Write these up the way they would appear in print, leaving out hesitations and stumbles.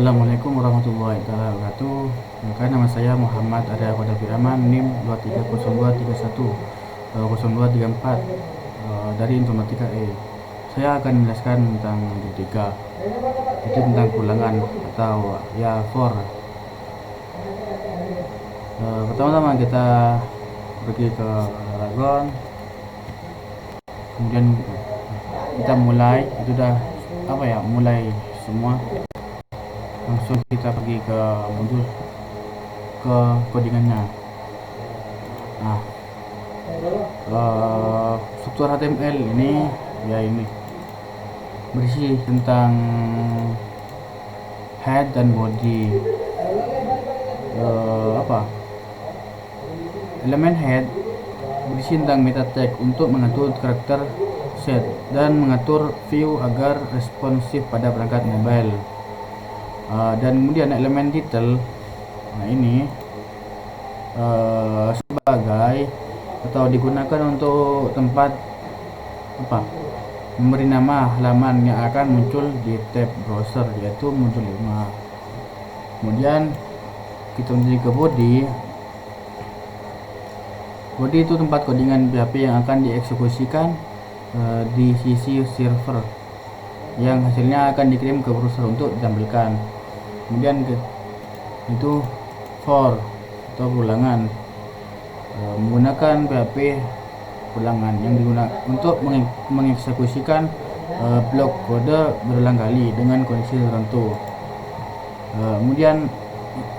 Assalamualaikum warahmatullahi wabarakatuh. Nama saya Muhammad Arya Kodafiraman, NIM 230231 0234 dari Informatika E. Saya akan menjelaskan tentang modul 3, itu tentang ulangan atau ya for. Pertama-tama kita pergi ke Dragon, kemudian kita mulai, itu udah mulai semua. Langsung kita pergi ke modul, ke codingannya. Nah, struktur HTML ini berisi tentang head dan body. Elemen head berisi tentang meta tag untuk mengatur karakter set dan mengatur view agar responsif pada perangkat mobile. Dan kemudian elemen title, ini sebagai atau digunakan untuk tempat memberi nama halaman yang akan muncul di tab browser, yaitu modul 5. Kemudian kita menuju ke body. Body itu tempat codingan PHP yang akan dieksekusikan di sisi server, yang hasilnya akan dikirim ke browser untuk ditampilkan. Kemudian itu for atau ulangan, menggunakan PHP ulangan yang digunakan untuk mengeksekusikan blok kode berulang kali dengan kondisi tertentu. Kemudian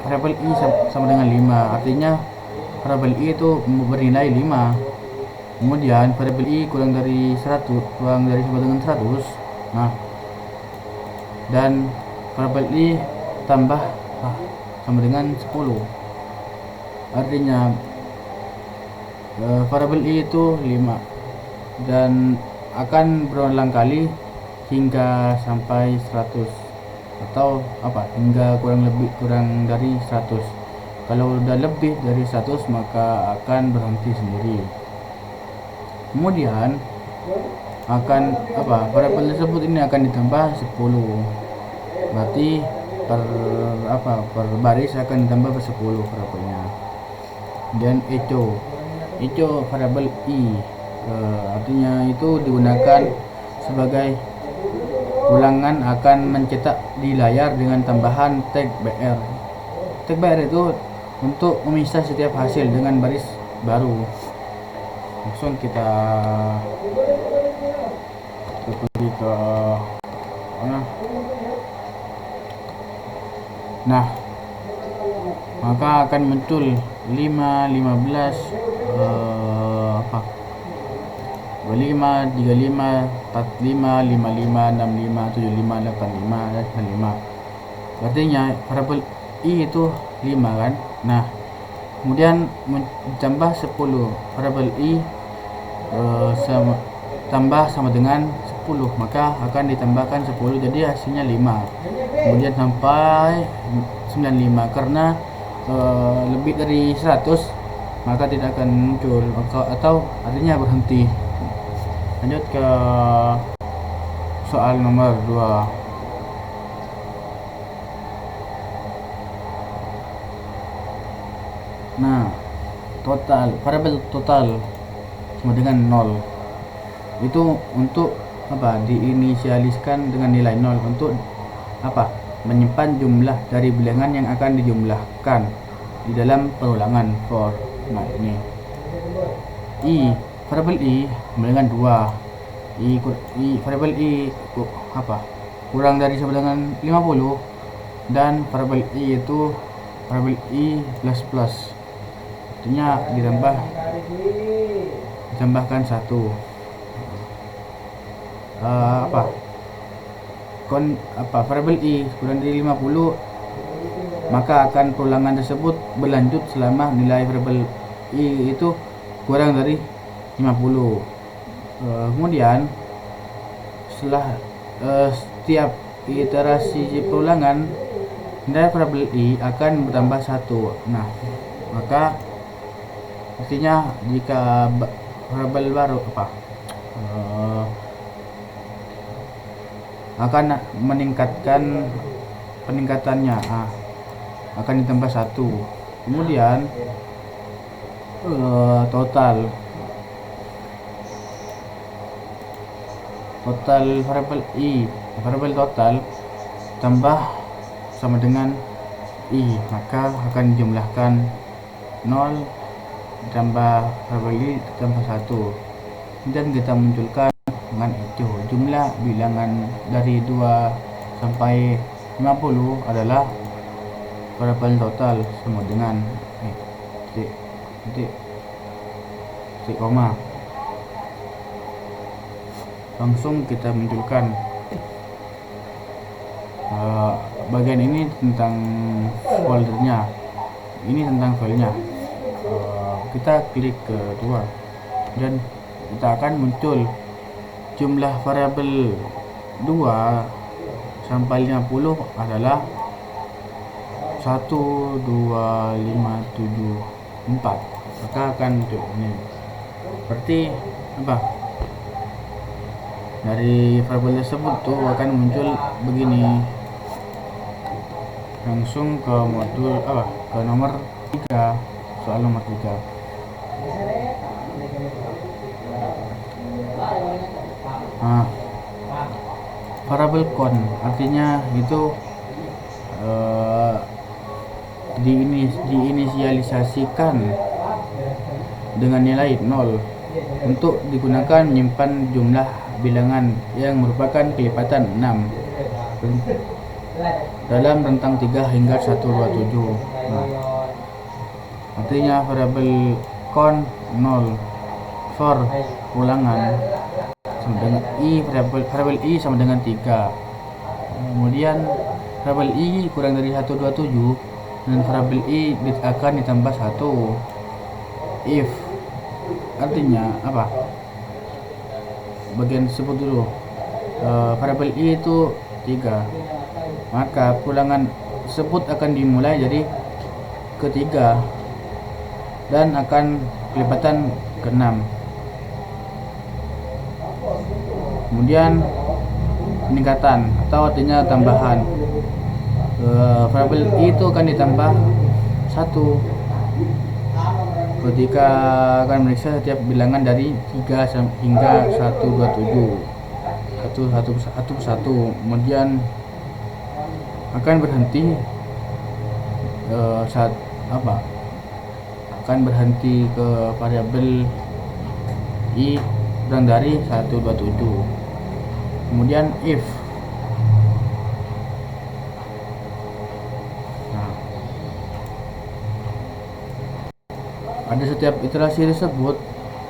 variabel i sama dengan 5, artinya variabel i itu bernilai 5. Kemudian variabel i kurang dari 100, kurang dari sama dengan 100. Dan variabel i tambah sama dengan 10, artinya variabel i itu 5 dan akan berulang kali hingga sampai 100, atau hingga kurang dari 100. Kalau udah lebih dari 100 maka akan berhenti sendiri. Kemudian variabel tersebut ini akan ditambah 10, berarti per baris akan ditambah 10 variabelnya. Dan echo variabel i, artinya itu digunakan sebagai ulangan akan mencetak di layar dengan tambahan tag br. Tag br itu untuk memisah setiap hasil dengan baris baru. Langsung kita pergi ke maka akan muncul 5, 15, 25, 35, 45, 55, 65, 75, 85, dan 95. Artinya variabel i itu 5 kan. Kemudian ditambah 10, variabel i tambah sama dengan 10, maka akan ditambahkan 10, jadi hasilnya 5. Kemudian sampai 95, karena lebih dari 100 maka tidak akan muncul atau artinya berhenti. Lanjut ke soal nomor 2. Variabel total sama dengan 0. Itu untuk diinisialiskan dengan nilai 0 untuk menyimpan jumlah dari bilangan yang akan dijumlahkan di dalam perulangan for. Ini variabel i sama dengan 2. Variabel i kurang dari sama dengan 50, dan variabel i itu variabel i plus, artinya ditambahkan 1. Variabel i kurang dari 50, maka akan perulangan tersebut berlanjut selama nilai variabel i itu kurang dari 50. Kemudian setelah setiap iterasi perulangan, nilai variabel i akan bertambah 1. Maka artinya jika variabel baru akan meningkatkan peningkatannya akan ditambah 1. Kemudian total variabel total tambah sama dengan i, maka akan dijumlahkan 0 tambah variabel i tambah 1. Kemudian kita munculkan dengan itu jumlah bilangan dari 2 sampai 50 adalah variabel total sama dengan titik koma. Langsung kita munculkan bagian ini tentang foldernya, ini tentang filenya. Kita klik ke 2 dan kita akan muncul jumlah variabel 2 sampai 50 adalah 1, 2, 5, 7, 4. Maka akan muncul ini. Berarti apa? Dari variabel tersebut tuh akan muncul begini. Langsung ke modul ke nomor 3, soal nomor 3. Variabel con artinya itu diinisialisasikan dengan nilai 0 untuk digunakan menyimpan jumlah bilangan yang merupakan kelipatan 6 dalam rentang 3 hingga 127. Artinya variabel con 0 for ulangan sama dengan variabel i sama dengan 3. Kemudian variabel i kurang dari 127 dan variabel i akan ditambah 1 if. Artinya apa? Bagian tersebut dulu. Variabel i itu 3, maka ulangan tersebut akan dimulai dari ketiga dan akan kelipatan ke-6. Kemudian peningkatan atau artinya tambahan, variabel i itu akan ditambah 1 ketika akan memeriksa setiap bilangan dari 3 hingga 127 satu persatu. Kemudian akan berhenti akan berhenti ke variabel i kurang dari 127. Kemudian if. Pada setiap iterasi tersebut,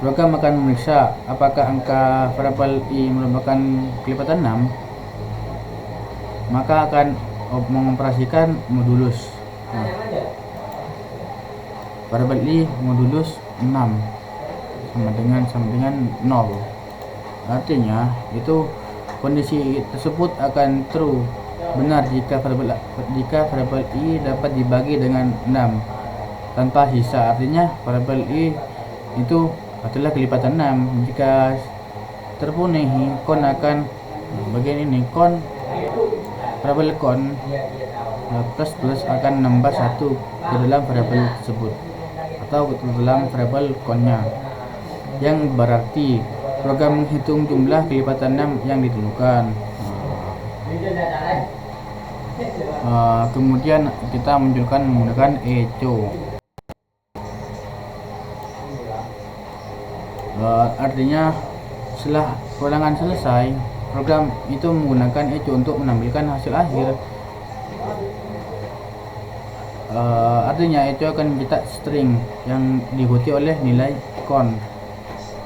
program akan memeriksa apakah angka variabel i merupakan kelipatan 6, maka akan mengoperasikan modulus. Variabel i modulus 6 sama dengan 0. Artinya itu kondisi tersebut akan true, benar jika variabel i dapat dibagi dengan 6 tanpa sisa. Artinya variabel i itu adalah kelipatan 6. Jika terpenuhi, con akan bagian ini con variabel con plus akan nambah 1 ke dalam variabel tersebut atau ke dalam variabel connya, yang berarti program menghitung jumlah kelipatan 6 yang ditentukan. Kemudian kita munculkan menggunakan echo. Artinya setelah ulangan selesai, program itu menggunakan echo untuk menampilkan hasil akhir. Artinya echo akan mencetak string yang diikuti oleh nilai con,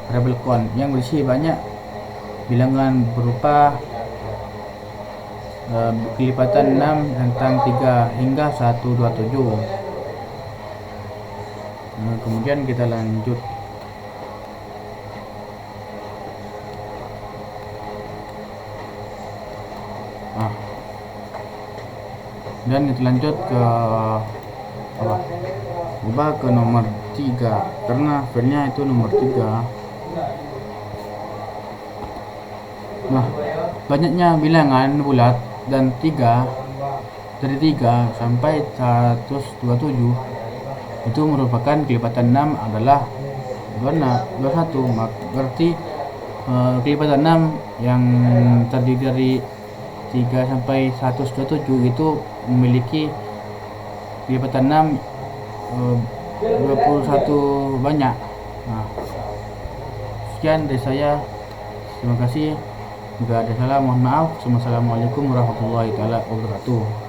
variabel con yang berisi banyak bilangan berupa kelipatan 6 rentang 3 hingga 127. Kemudian kita lanjut. Dan kita lanjut ke ubah ke nomor 3 karena filenya itu nomor 3. Banyaknya bilangan bulat dan 3 dari 3 sampai 127 itu merupakan kelipatan 6 adalah 21. Berarti kelipatan 6 yang terdiri dari 3 sampai 127 itu memiliki kelipatan 6 21 banyak. Nah, sekian dari saya. Terima kasih. Jika ada salah mohon maaf. Wassalamualaikum warahmatullahi wabarakatuh.